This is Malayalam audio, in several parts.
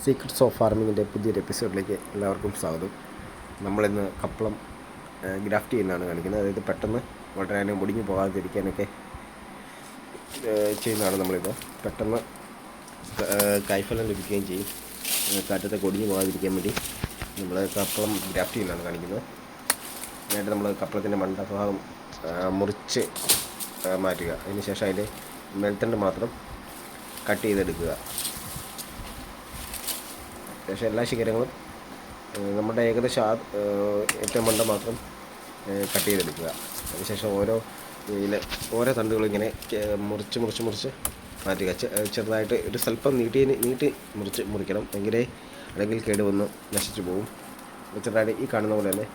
സീക്രട്സ് ഓഫ് ഫാർമിങ്ങിൻ്റെ പുതിയൊരു എപ്പിസോഡിലേക്ക് എല്ലാവർക്കും സ്വാഗതം. നമ്മളിന്ന് കപ്പളം ഗ്രാഫ്റ്റ് ചെയ്യുന്നതാണ് കാണിക്കുന്നത്. അതായത് പെട്ടെന്ന് വളരാനും മുടിഞ്ഞു പോകാതിരിക്കാനൊക്കെ ചെയ്യുന്നതാണ് നമ്മളിത്. പെട്ടെന്ന് കായ്ഫലം ലഭിക്കുകയും ചെയ്യും. കാറ്റത്തെ കൊടിഞ്ഞു പോകാതിരിക്കാൻ വേണ്ടി നമ്മൾ കപ്പളം ഗ്രാഫ്റ്റ് ചെയ്യുന്നതാണ് കാണിക്കുന്നത്. അതിനായിട്ട് നമ്മൾ കപ്പളത്തിൻ്റെ മണ്ടഭാഗം മുറിച്ച് മാറ്റുക. അതിനുശേഷം അതിൻ്റെ മേൽത്തണ്ട് മാത്രം കട്ട് ചെയ്തെടുക്കുക. പക്ഷേ എല്ലാ ശിഖരങ്ങളും നമ്മുടെ ഏകദേശം ഏറ്റവും മണ്ട മാത്രം കട്ട് ചെയ്തെടുക്കുക. അതിനുശേഷം ഓരോ തണ്ടുകളും ഇങ്ങനെ മുറിച്ച് മാറ്റുക. ചെറുതായിട്ട് ഒരു സ്വല്പം നീട്ടി മുറിക്കണം. അല്ലെങ്കിൽ കേടുവന്ന് നശിച്ചു പോകും. ചെറുതായിട്ട് ഈ കാണുന്ന പോലെ തന്നെ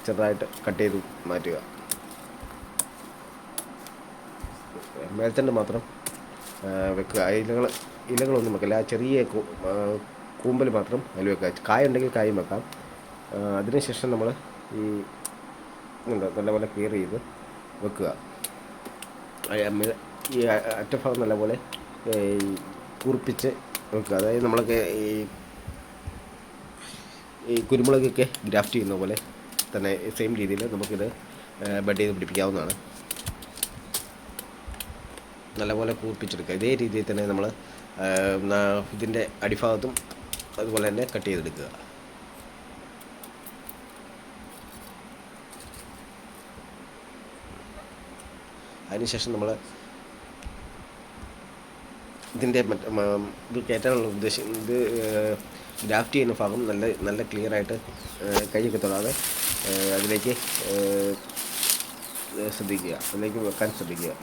ചെറുതായിട്ട് കട്ട് ചെയ്ത് മാറ്റുക. മേൽത്തണ്ട് മാത്രം വെക്കുക. ഇലകളൊന്നും വെക്കില്ല. ചെറിയ കൂമ്പൽ മാത്രം അതിൽ വെക്കുക. കായ ഉണ്ടെങ്കിൽ കായും വെക്കാം. അതിനുശേഷം നമ്മൾ നല്ലപോലെ ക്ലിയർ ചെയ്ത് വെക്കുക. ഈ അറ്റഭാഗം നല്ലപോലെ കൂർപ്പിച്ച് വെക്കുക. അതായത് നമ്മളൊക്കെ ഈ കുരുമുളകൊക്കെ ഗ്രാഫ്റ്റ് ചെയ്യുന്ന പോലെ തന്നെ സെയിം രീതിയിൽ നമുക്കിത് ബഡ് ചെയ്ത് പിടിപ്പിക്കാവുന്നതാണ്. നല്ലപോലെ കൂർപ്പിച്ചെടുക്കുക. ഇതേ രീതിയിൽ തന്നെ നമ്മൾ ഇതിൻ്റെ അടിഭാഗത്തും അതുപോലെ തന്നെ കട്ട് ചെയ്തെടുക്കുക. അതിനുശേഷം നമ്മൾ ഇതിൻ്റെ ഇത് കയറ്റാനുള്ള ഉദ്ദേശം ഇത് ഗ്രാഫ്റ്റ് ചെയ്യുന്ന ഭാഗം നല്ല ക്ലിയറായിട്ട് കൈയൊക്കെ തൊടാതെ അതിലേക്ക് വെക്കാൻ ശ്രദ്ധിക്കുക.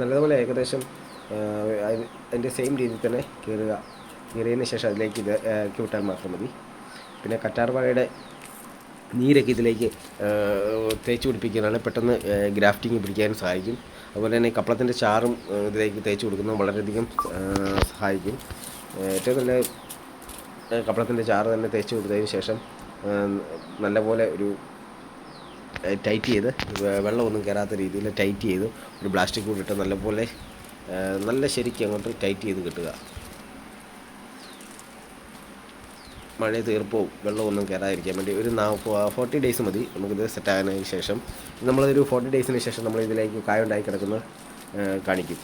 നല്ലതുപോലെ ഏകദേശം അതിൻ്റെ സെയിം രീതിയിൽ തന്നെ കീറിയതിന് ശേഷം അതിലേക്ക് ഇറക്കി വിട്ടാൽ മാത്രം മതി. പിന്നെ കറ്റാർവാഴയുടെ നീരൊക്കെ ഇതിലേക്ക് തേച്ച് പിടിപ്പിക്കുന്നതാണ് പെട്ടെന്ന് ഗ്രാഫ്റ്റിംഗ് പിടിക്കാൻ സഹായിക്കും. അതുപോലെ തന്നെ കപ്പളത്തിൻ്റെ ചാറും ഇതിലേക്ക് തേച്ച് കൊടുക്കുന്നത് വളരെയധികം സഹായിക്കും. ഏറ്റവും നല്ല കപ്പളത്തിൻ്റെ ചാറ് തന്നെ തേച്ച് കൊടുത്തതിന് ശേഷം നല്ലപോലെ ഒരു ടൈറ്റ് ചെയ്ത് വെള്ളമൊന്നും കയറാത്ത രീതിയിൽ ടൈറ്റ് ചെയ്ത് ഒരു പ്ലാസ്റ്റിക് കൂടിയിട്ട് നല്ല ശരിക്കും അങ്ങോട്ട് ടൈറ്റ് ചെയ്ത് കിട്ടുക. മഴയത്ത് ഈർപ്പവും വെള്ളമൊന്നും കയറാതിരിക്കാൻ വേണ്ടി ഒരു 40 ഡേയ്സ് മതി നമുക്കിത് സെറ്റാകാനതിന് ശേഷം. നമ്മളൊരു 40 ഡേയ്സിന് ശേഷം നമ്മൾ ഇതിലേക്ക് കായുണ്ടായി കിടക്കുന്ന കാണിക്കും.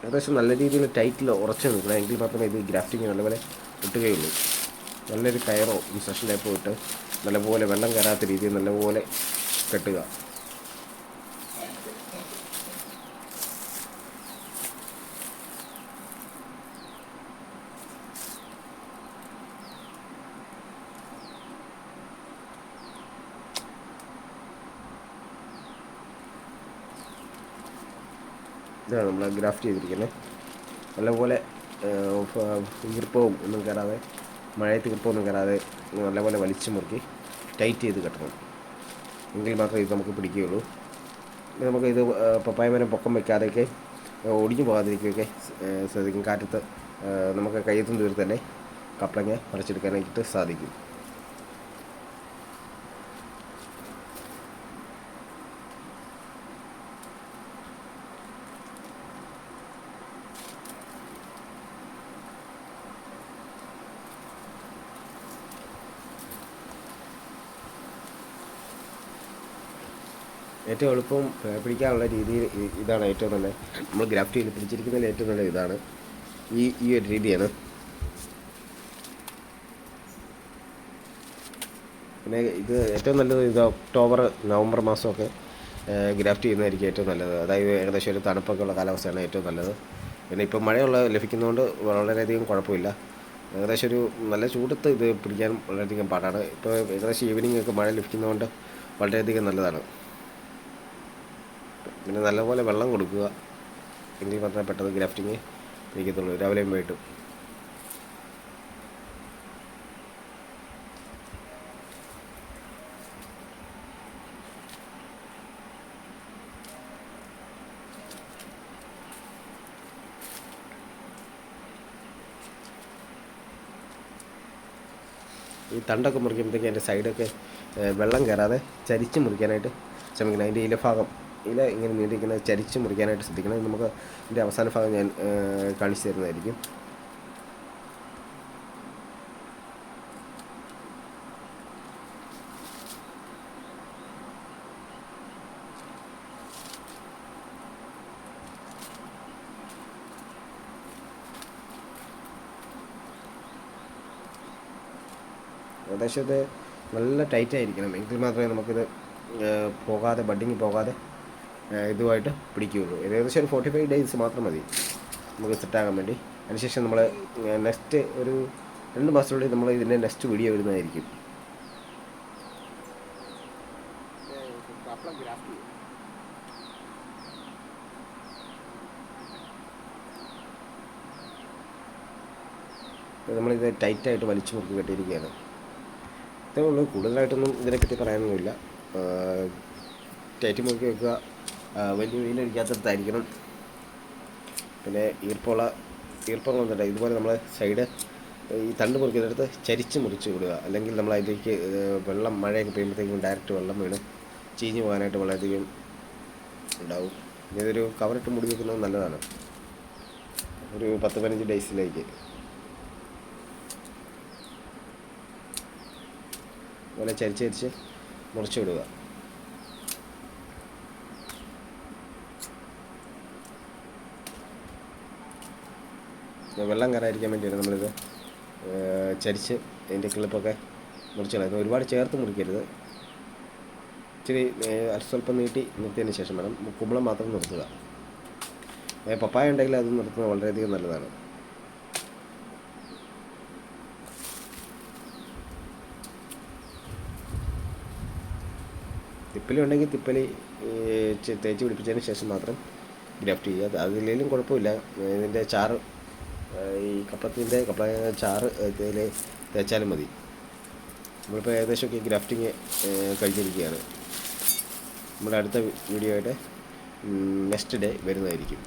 ഏകദേശം നല്ല രീതിയിൽ ടൈറ്റിൽ ഉറച്ചു നിൽക്കണം. എങ്കിൽ മാത്രമേ ഇത് ഗ്രാഫ്റ്റിങ് നല്ലപോലെ കിട്ടുകയുള്ളൂ. നല്ലൊരു കയറോ ഇൻസ്ട്രക്ഷൻ ടൈപ്പോ ഇട്ട് നല്ലപോലെ വെള്ളം കയറാത്ത രീതിയിൽ നല്ലപോലെ കെട്ടുക. ഇതാണ് നമ്മൾ ഗ്രാഫ്റ്റ് ചെയ്തിരിക്കുന്നത്. നല്ലപോലെ ഈർപ്പവും ഒന്നും കയറാതെ മഴയത്ത് ഈർപ്പമൊന്നും കയറാതെ നല്ലപോലെ വലിച്ചു മുറുക്കി ടൈറ്റ് ചെയ്ത് കെട്ടണം. എങ്കിൽ മാത്രമേ ഇത് നമുക്ക് പിടിക്കുകയുള്ളൂ. നമുക്കിത് പപ്പായ മരം പൊക്കം വയ്ക്കാതെയൊക്കെ ഒടിഞ്ഞു പോകാതിരിക്കുകയൊക്കെ ശ്രദ്ധിക്കും. കാറ്റത്ത് നമുക്ക് കയ്യെത്തും ദൂരത്ത് തന്നെ കപ്പളങ്ങ പറിച്ചെടുക്കാനായിട്ട് സാധിക്കും. ഏറ്റവും എളുപ്പം പിടിക്കാനുള്ള രീതിയിൽ ഇതാണ് ഏറ്റവും നല്ല. നമ്മൾ ഗ്രാഫ്റ്റ് ചെയ്ത് പിടിച്ചിരിക്കുന്നതിൽ ഏറ്റവും നല്ല ഇതാണ് ഈ ഒരു രീതിയാണ്. പിന്നെ ഇത് ഏറ്റവും നല്ലത് ഒക്ടോബർ നവംബർ മാസമൊക്കെ ഗ്രാഫ്റ്റ് ചെയ്യുന്നതായിരിക്കും ഏറ്റവും നല്ലത്. അതായത് ഏകദേശം ഒരു തണുപ്പൊക്കെ ഉള്ള കാലാവസ്ഥയാണ് ഏറ്റവും നല്ലത്. പിന്നെ ഇപ്പോൾ മഴയുള്ള ലഭിക്കുന്നതുകൊണ്ട് വളരെയധികം കുഴപ്പമില്ല. ഏകദേശം ഒരു നല്ല ചൂടത്ത് ഇത് പിടിക്കാൻ വളരെയധികം പാടാണ്. ഇപ്പോൾ ഏകദേശം ഈവനിങ് ഒക്കെ മഴ ലഭിക്കുന്നതുകൊണ്ട് വളരെയധികം നല്ലതാണ്. പിന്നെ നല്ലപോലെ വെള്ളം കൊടുക്കുക. എങ്കിൽ മാത്രമേ പെട്ടെന്ന് ഗ്രാഫ്റ്റിങ് പിടിക്കത്തുള്ളൂ. രാവിലെയും വൈകിട്ടും. ഈ തണ്ടൊക്കെ മുറിക്കുമ്പോഴത്തേക്ക് അതിൻ്റെ സൈഡൊക്കെ വെള്ളം കയറാതെ ചരിച്ച് മുറിക്കാനായിട്ട് ശ്രമിക്കണം. അതിൻ്റെ ഇലഭാഗം ഇങ്ങനെ നീണ്ടിരിക്കുന്നത് ചരിച്ച് മുറിക്കാനായിട്ട് ശ്രദ്ധിക്കണം. നമുക്ക് ഇതിൻ്റെ അവസാന ഭാഗം ഞാൻ കാണിച്ചു തരുന്നതായിരിക്കും. ഏകദേശം ഇത് നല്ല ടൈറ്റായിരിക്കണം, എങ്കിൽ മാത്രമേ നമുക്കിത് പോകാതെ ബഡിങ് പോകാതെ ഇതുമായിട്ട് പിടിക്കുകയുള്ളൂ. ഏകദേശം ഒരു 45 ഡേയ്സ് മാത്രം മതി നമുക്ക് സെറ്റാകാൻ വേണ്ടി. അതിനുശേഷം നമ്മൾ നെക്സ്റ്റ് ഒരു 2 മാസത്തിനുള്ളിൽ നമ്മൾ ഇതിൻ്റെ നെക്സ്റ്റ് വീഡിയോ ഇടുന്നതായിരിക്കും. നമ്മളിത് ടൈറ്റായിട്ട് വലിച്ചു മുറുക്കി കെട്ടിയിരിക്കുകയാണ്. ഇത്രേ ഉള്ളൂ, കൂടുതലായിട്ടൊന്നും ഇതിനെപ്പറ്റി പറയാനൊന്നുമില്ല. ടൈറ്റ് മുറുക്കി വെക്കുക, വലിയ വെയിലടിക്കാത്തടത്തായിരിക്കണം. പിന്നെ ഈർപ്പം വന്നിട്ട് ഇതുപോലെ നമ്മൾ സൈഡ് ഈ തണ്ട് മുറിക്കുന്നിടത്ത് ചരിച്ച് മുറിച്ച് വിടുക. അല്ലെങ്കിൽ നമ്മൾ അതിലേക്ക് വെള്ളം മഴയൊക്കെ പെയ്യുമ്പോഴത്തേക്കും ഡയറക്റ്റ് വെള്ളം വീണ് ചീഞ്ഞ് പോകാനായിട്ട് വളരെയധികം ഉണ്ടാവും. ഇതൊരു കവറിട്ട് മുടി വെക്കുന്നത് നല്ലതാണ് ഒരു 10-15 ഡേയ്സിലേക്ക്. അതുപോലെ ചരിച്ച് മുറിച്ച് വിടുക. വെള്ളം കയറാതിരിക്കാൻ വേണ്ടിയാണ് നമ്മളിത് ചരിച്ച് അതിൻ്റെ ക്ലിപ്പൊക്കെ മുറിച്ച് കളയുന്നത്. ഒരുപാട് ചേർത്ത് മുറിക്കരുത്, ഇച്ചിരി സ്വല്പം നീട്ടി നിർത്തിയതിന് ശേഷം വേണം. കുമ്പളം മാത്രം നിർത്തുക. പപ്പായ ഉണ്ടെങ്കിൽ അത് നിർത്തുന്നത് വളരെയധികം നല്ലതാണ്. തിപ്പലി ഉണ്ടെങ്കിൽ തിപ്പലി തേച്ച് പിടിപ്പിച്ചതിന് ശേഷം മാത്രം ഗ്രാഫ്റ്റ് ചെയ്യുക. അതിലേലും കുഴപ്പമില്ല. ഇതിൻ്റെ ചാറ്, ഈ കപ്പളത്തിൻ്റെ ചാറ് ഇതിൽ തേച്ചാലും മതി. നമ്മളിപ്പോൾ ഏകദേശമൊക്കെ ഗ്രാഫ്റ്റിങ് കഴിഞ്ഞിരിക്കുകയാണ്. നമ്മുടെ അടുത്ത വീഡിയോ ആയിട്ട് നെക്സ്റ്റ് ഡേ വരുന്നതായിരിക്കും.